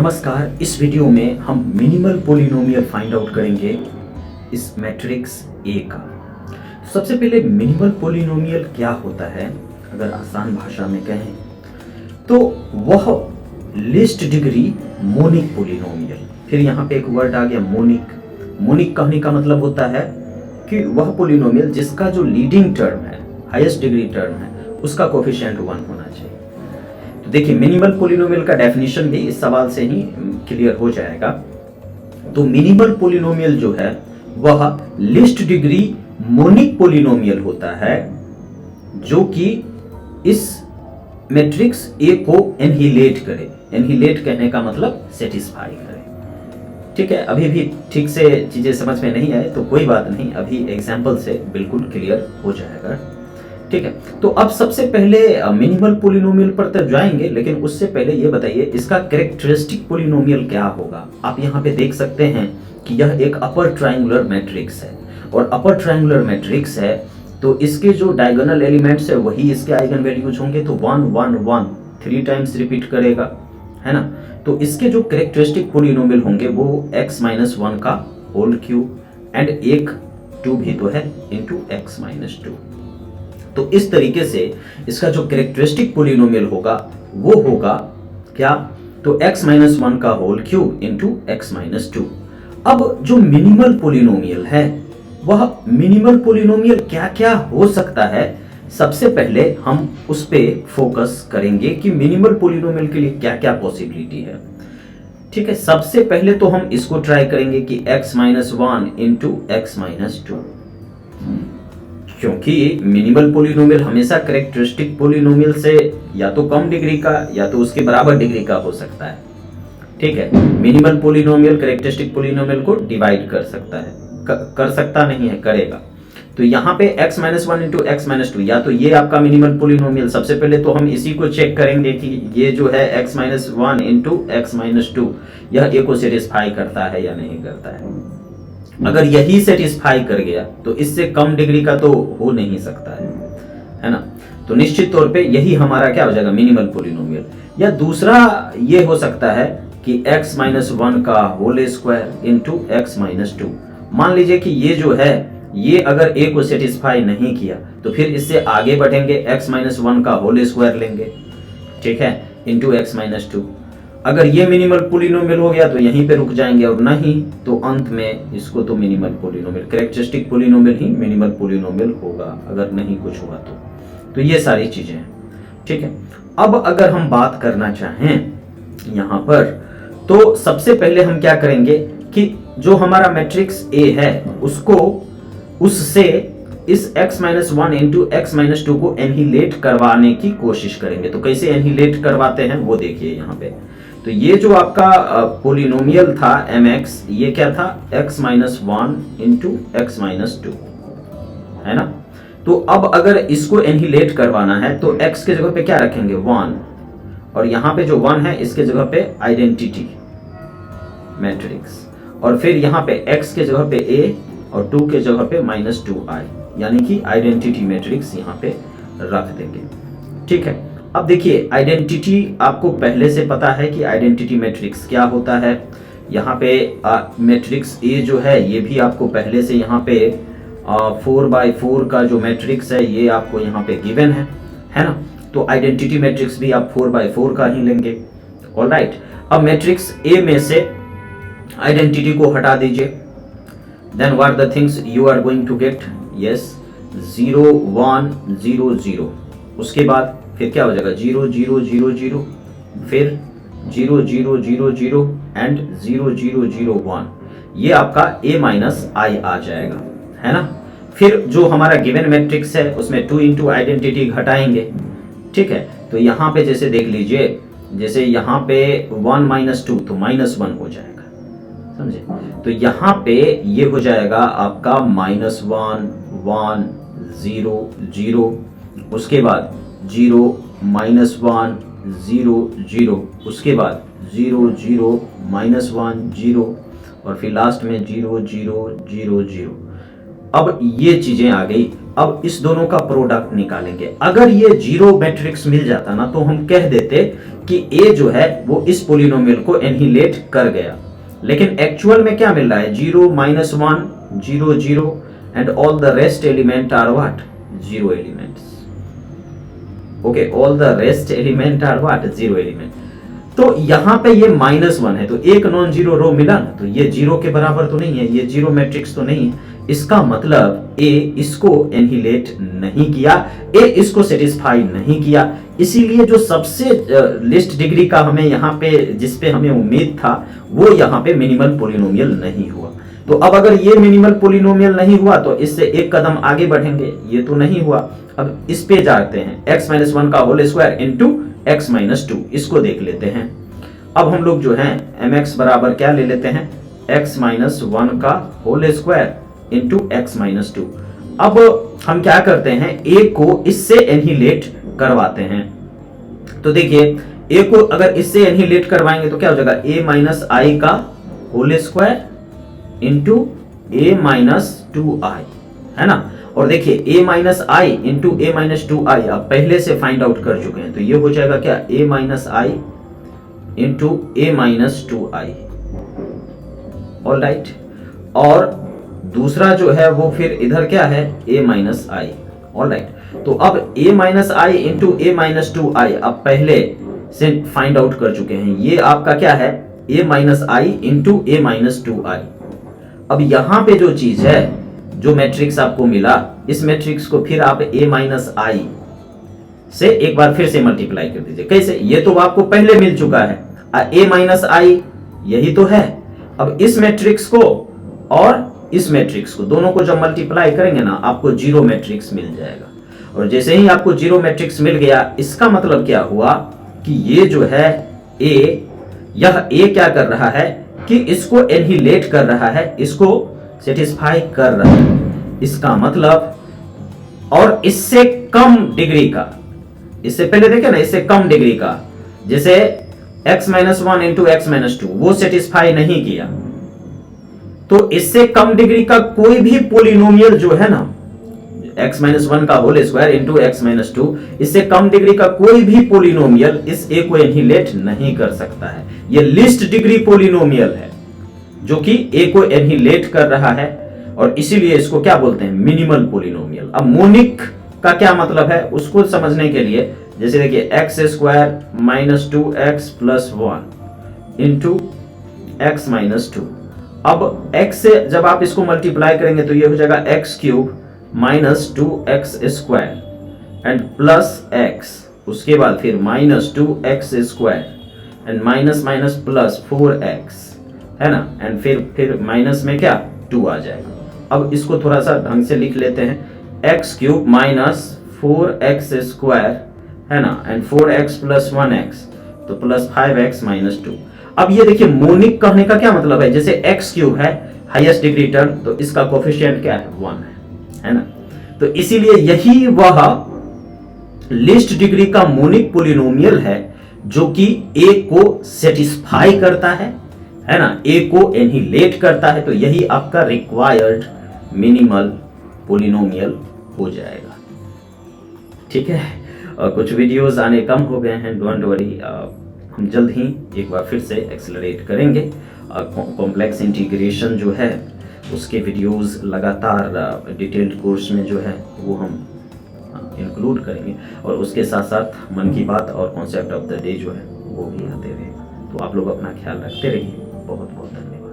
नमस्कार। इस वीडियो में हम मिनिमल पॉलिनोमियल फाइंड आउट करेंगे इस मैट्रिक्स ए का। सबसे पहले मिनिमल पॉलिनोमियल क्या होता है, अगर आसान भाषा में कहें तो वह लीस्ट डिग्री मोनिक पॉलिनोमियल। फिर यहाँ पे एक वर्ड आ गया मोनिक। मोनिक कहने का मतलब होता है कि वह पॉलिनोमियल जिसका जो लीडिंग टर्म है, हाईएस्ट डिग्री टर्म है, उसका कोफिशिएंट 1 होना चाहिए। तो देखिए मिनिमल पॉलिनोमियल का डेफिनेशन भी इस सवाल से ही क्लियर हो जाएगा। तो मिनिमल पॉलिनोमियल जो है वह लीस्ट डिग्री मोनिक पॉलिनोमियल होता है जो कि इस मैट्रिक्स ए को एनहिलेट करे। एनहिलेट कहने का मतलब सेटिस्फाई करे। ठीक है, अभी भी ठीक से चीजें समझ में नहीं आए तो कोई बात नहीं, अभी एग्जाम्पल से बिल्कुल क्लियर हो जाएगा। ठीक है, तो अब सबसे पहले मिनिमल पॉलिनोमियल पर तक जाएंगे, लेकिन उससे पहले ये बताइए इसका कैरेक्टरिस्टिक पॉलिनोमियल क्या होगा। आप यहाँ पे देख सकते हैं कि यह एक अपर ट्रायंगुलर मैट्रिक्स है, और अपर ट्रायंगुलर मैट्रिक्स है तो इसके जो डायगोनल एलिमेंट्स है वही इसके आइगन वैल्यूज होंगे। तो 1 1 1 3 टाइम्स रिपीट करेगा, है ना। तो इसके जो कैरेक्टरिस्टिक पॉलिनोमियल होंगे वो x-1 का होल क्यूब एंड एक 2 भी तो है इंटू x-2। तो इस तरीके से इसका जो कैरेक्टरिस्टिक पॉलिनोमियल होगा वो होगा क्या, तो x-1 का होल क्यूब इंटू x-2। अब जो मिनिमल पॉलिनोमियल है वह मिनिमल पॉलिनोमियल क्या क्या हो सकता है, सबसे पहले हम उस पे फोकस करेंगे कि मिनिमल पॉलिनोमियल के लिए क्या क्या पॉसिबिलिटी है। ठीक है, सबसे पहले तो हम इसको ट्राई करेंगे कि x-1 इंटू x-2, क्योंकि मिनिमल पॉलिनोमियल हमेशा कैरेक्टरिस्टिक पॉलिनोमियल से या तो कम डिग्री का या तो उसके बराबर डिग्री का हो सकता है। ठीक है, मिनिमल पॉलिनोमियल कैरेक्टरिस्टिक पॉलिनोमियल को डिवाइड कर सकता है, कर सकता नहीं है, करेगा। तो यहाँ पे x-1 इंटू x-2 या तो ये आपका मिनिमल पॉलिनोमियल, सबसे पहले तो हम इसी को चेक करेंगे कि ये जो है x-1 इंटू x-2 यह a को सेटिस्फाई करता है या नहीं करता है। अगर यही सेटिस्फाई कर गया तो इससे कम डिग्री का तो हो नहीं सकता है ना। तो निश्चित तौर पे यही हमारा क्या हो जाएगा, मिनिमल पॉलिनोमियल। या दूसरा ये हो सकता है कि x-1 का होल स्क्वायर इंटू x-2। मान लीजिए कि ये जो है ये अगर a को सेटिस्फाई नहीं किया तो फिर इससे आगे बढ़ेंगे, x-1 का होल स्क्वायर लेंगे, ठीक है, इंटू x-2। अगर ये मिनिमल पॉलिनोमियल हो गया तो यहीं पे रुक जाएंगे, और नहीं तो अंत में इसको तो मिनिमल पॉलिनोमियल, कैरेक्टरिस्टिक पॉलिनोमियल ही मिनिमल पॉलिनोमियल होगा अगर नहीं कुछ हुआ तो ये सारी चीजें हैं। ठीक है, अब अगर हम बात करना चाहें यहाँ पर तो सबसे पहले हम क्या करेंगे कि जो हमारा मैट्रिक्स ए है उसको उससे इस x-1 इंटू x-2 को एनहिलेट करवाने की कोशिश करेंगे। तो कैसे एनहिलेट करवाते हैं वो देखिए यहाँ पे। तो ये जो आपका पॉलिनोमियल था mx, ये क्या था x-1 इंटू x-2, है ना। तो अब अगर इसको एनहिलेट करवाना है तो x के जगह पे क्या रखेंगे, 1, और यहाँ पे जो 1 है इसके जगह पे आइडेंटिटी मैट्रिक्स, और फिर यहाँ पे x के जगह पे a और 2 के जगह पे -2i, यानी कि आइडेंटिटी मैट्रिक्स यहाँ पे रख देंगे। ठीक है, अब देखिए आइडेंटिटी आपको पहले से पता है कि आइडेंटिटी मैट्रिक्स क्या होता है। यहाँ पे मैट्रिक्स ए जो है ये भी आपको पहले से यहाँ पे 4x4 का जो मैट्रिक्स है ये आपको यहाँ पे गिवन है ना। तो आइडेंटिटी मैट्रिक्स भी आप 4x4 का ही लेंगे। ऑलराइट, अब मैट्रिक्स ए में से आइडेंटिटी को हटा दीजिए, then what the things you are going to get, yes 0 1 0 0। उसके बाद फिर क्या हो जाएगा 0 0 0 0, फिर 0 0 0 0 एंड 0 0 0 1। ये आपका a-i आ जाएगा, है ना। फिर जो हमारा गिवन मैट्रिक्स है उसमें 2 इंटू आइडेंटिटी घटाएंगे। ठीक है, तो यहाँ पे जैसे देख लीजिए, जैसे यहाँ पे 1 - 2 तो -1 हो जाएगा, समझे। तो यहाँ पे ये हो जाएगा आपका -1 1 0 0, उसके बाद 0 -1 0 0, उसके बाद 0 0 -1 0, और फिर लास्ट में 0 0 0 0। अब ये चीजें आ गई। अब इस दोनों का प्रोडक्ट निकालेंगे। अगर ये जीरो मैट्रिक्स मिल जाता ना तो हम कह देते कि ए जो है वो इस पोलिनोमियल को एनिहिलेट कर गया, लेकिन एक्चुअल में क्या मिल रहा है, 0 -1 0 0 and all the rest element are what, zero elements. Okay, all the rest element are what, zero element. तो यहां पे ये -1 है तो एक नॉन जीरो रो मिला ना, तो ये जीरो के बराबर तो नहीं है, ये जीरो मैट्रिक्स तो नहीं है। इसका मतलब ए इसको एनिहिलेट नहीं किया, ए इसको सेटिस्फाई नहीं किया। इसीलिए जो सबसे लिस्ट डिग्री का हमें यहाँ पे जिस पे हमें उम्मीद था वो यहाँ पे मिनिमल पोलिनोमियल नहीं हुआ। तो अब अगर ये मिनिमल पोलिनोमियल नहीं हुआ तो इससे एक कदम आगे बढ़ेंगे, ये तो नहीं हुआ। अब इस पे जाते हैं, x-1 का होल स्क्वायर इंटू x-2, इसको देख लेते हैं। अब हम लोग जो है mx बराबर क्या ले लेते हैं, x-1 का होल स्क्वायर इंटू x-2। अब हम क्या करते हैं, a को इससे एनिहिलेट करवाते हैं। तो देखिए a को अगर इससे एनिहिलेट करवाएंगे तो क्या हो जाएगा, a-i का होल स्क्वायर इंटू a-2i, है ना। और देखिए a-i इंटू a-2i आप पहले से फाइंड आउट कर चुके हैं, तो ये हो जाएगा क्या, a-i इंटू a-2i। ऑलराइट, और दूसरा जो है वो फिर इधर क्या है, a-i। ऑलराइट, तो अब a-i इंटू a-2i आप पहले से फाइंड आउट कर चुके हैं, ये आपका क्या है, a-i इंटू a-2i। अब यहां पे जो चीज है, जो मैट्रिक्स आपको मिला, इस मैट्रिक्स को फिर आप a-i से एक बार फिर से मल्टीप्लाई कर दीजिए। कैसे, ये तो आपको पहले मिल चुका है, a-i यही तो है। अब इस मैट्रिक्स को और इस मैट्रिक्स को दोनों को जब मल्टीप्लाई करेंगे ना, आपको जीरो मैट्रिक्स मिल जाएगा। और जैसे ही आपको जीरो मैट्रिक्स मिल गया, इसका मतलब क्या हुआ कि ये जो है यह ए क्या कर रहा है कि इसको एनिहिलेट कर रहा है, इसको सेटिस्फाई कर रहा है। इसका मतलब, और इससे कम डिग्री का, इससे पहले देखे ना, इससे कम डिग्री का, जैसे x-1 इंटू x-2 वो सेटिस्फाई नहीं किया, तो इससे कम डिग्री का कोई भी पोलिनोमियल जो है ना, x-1 का होल स्क्वायर इंटू x-2, इससे कम डिग्री का कोई भी पोलिनोमियल इस a को एनिहिलेट नहीं कर सकता है। ये लिस्ट डिग्री पोलिनोमियल है जो कि a को एनिहिलेट कर रहा है, और इसीलिए इसको क्या बोलते हैं, मिनिमल पोलिनोमियल। अब मोनिक का क्या मतलब है उसको समझने के लिए, जैसे देखिए x² - 2x + 1 इंटू x-2। अब x से जब आप इसको मल्टीप्लाई करेंगे तो ये हो जाएगा x³ - 2x² and plus x, उसके बाद फिर -2x² and minus minus plus 4x, है ना, एंड फिर माइनस में क्या 2 आ जाएगा। अब इसको थोड़ा सा ढंग से लिख लेते हैं, x³ - 4x², है ना, एंड 4x + 1x, तो प्लस 5x - 2। अब ये देखिए मोनिक कहने का क्या मतलब है, जैसे x³ है हाईएस्ट डिग्री टर्म, तो इसका कोफिशिएंट क्या है, 1 है ना। तो इसीलिए यही वह लिस्ट डिग्री का मोनिक पोलिनोमियल है जो कि a को सेटिस्फाई करता है ना, a को एनिहिलेट करता है। तो यही आपका रिक्वायर्ड मिनिमल पोलिनोमियल हो जाएगा। ठीक है, और कुछ वीडियोस आने कम हो गए हैं, डोंट वरी, हम जल्द ही एक बार फिर से एक्सेलरेट करेंगे। कॉम्प्लेक्स इंटीग्रेशन जो है उसके वीडियोस लगातार डिटेल्ड कोर्स में जो है वो हम इंक्लूड करेंगे, और उसके साथ साथ मन की बात और कॉन्सेप्ट ऑफ द डे जो है वो भी आते रहेगा। तो आप लोग अपना ख्याल रखते रहिए। बहुत बहुत धन्यवाद।